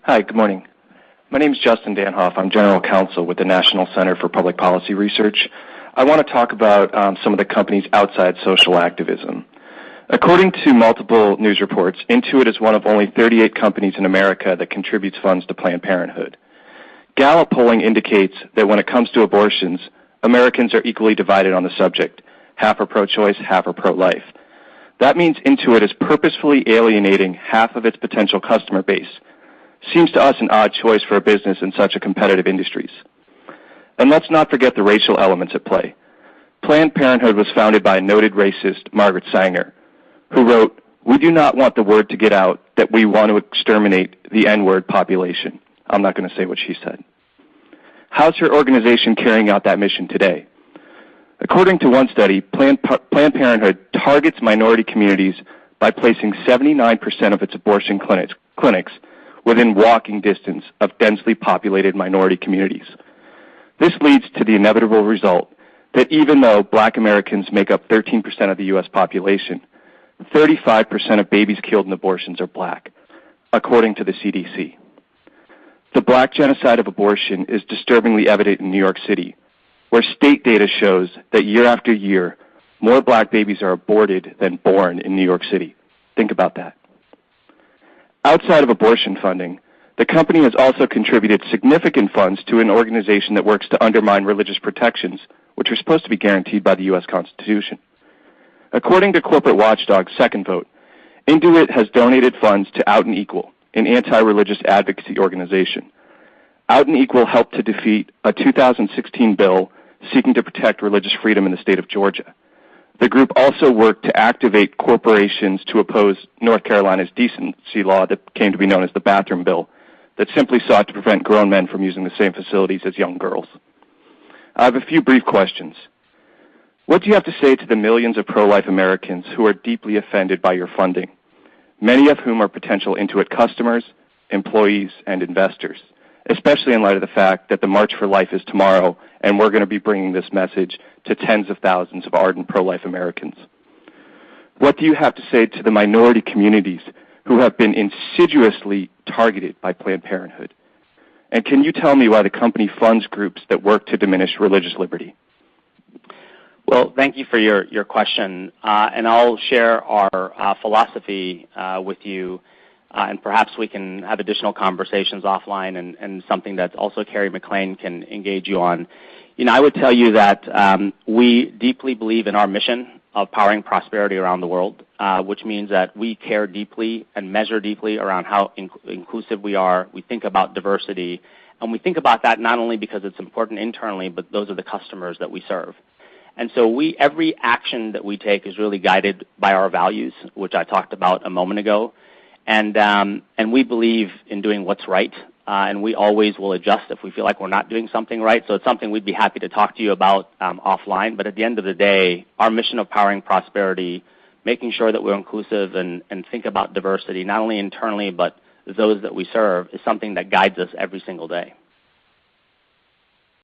Hi, good morning. My name is Justin Danhof. I'm General Counsel with the National Center for Public Policy Research. I want to talk about some of the companies outside social activism. According to multiple news reports, Intuit is one of only 38 companies in America that contributes funds to Planned Parenthood. Gallup polling indicates that when it comes to abortions, Americans are equally divided on the subject. Half are pro-choice, half are pro-life. That means Intuit is purposefully alienating half of its potential customer base. Seems to us an odd choice for a business in such a competitive industries. And let's not forget the racial elements at play. Planned Parenthood was founded by a noted racist, Margaret Sanger, who wrote, "We do not want the word to get out that we want to exterminate the N-word population." I'm not going to say what she said. How's her organization carrying out that mission today? According to one study, Planned Parenthood targets minority communities by placing 79% of its abortion clinics within walking distance of densely populated minority communities. This leads to the inevitable result that even though black Americans make up 13% of the U.S. population, 35% of babies killed in abortions are black, according to the CDC. The black genocide of abortion is disturbingly evident in New York City, where state data shows that year after year, more black babies are aborted than born in New York City. Think about that. Outside of abortion funding, the company has also contributed significant funds to an organization that works to undermine religious protections, which are supposed to be guaranteed by the U.S. Constitution. According to corporate watchdog Second Vote, Intuit has donated funds to Out and Equal, an anti-religious advocacy organization. Out and Equal helped to defeat a 2016 bill seeking to protect religious freedom in the state of Georgia. The group also worked to activate corporations to oppose North Carolina's decency law that came to be known as the bathroom bill, that simply sought to prevent grown men from using the same facilities as young girls. I have a few brief questions. What do you have to say to the millions of pro-life Americans who are deeply offended by your funding, many of whom are potential Intuit customers, employees, and investors, especially in light of the fact that the March for Life is tomorrow, and we're going to be bringing this message to tens of thousands of ardent pro-life Americans? What do you have to say to the minority communities who have been insidiously targeted by Planned Parenthood? And can you tell me why the company funds groups that work to diminish religious liberty? Well, thank you for your question, and I'll share our philosophy with you, and perhaps we can have additional conversations offline and something that also Carrie McLean can engage you on. You know, I would tell you that we deeply believe in our mission of powering prosperity around the world, which means that we care deeply and measure deeply around how inclusive we are. We think about diversity, and we think about that not only because it's important internally, but those are the customers that we serve. And so every action that we take is really guided by our values, which I talked about a moment ago. And we believe in doing what's right, and we always will adjust if we feel like we're not doing something right. So it's something we'd be happy to talk to you about offline. But at the end of the day, our mission of powering prosperity, making sure that we're inclusive and think about diversity, not only internally but those that we serve, is something that guides us every single day.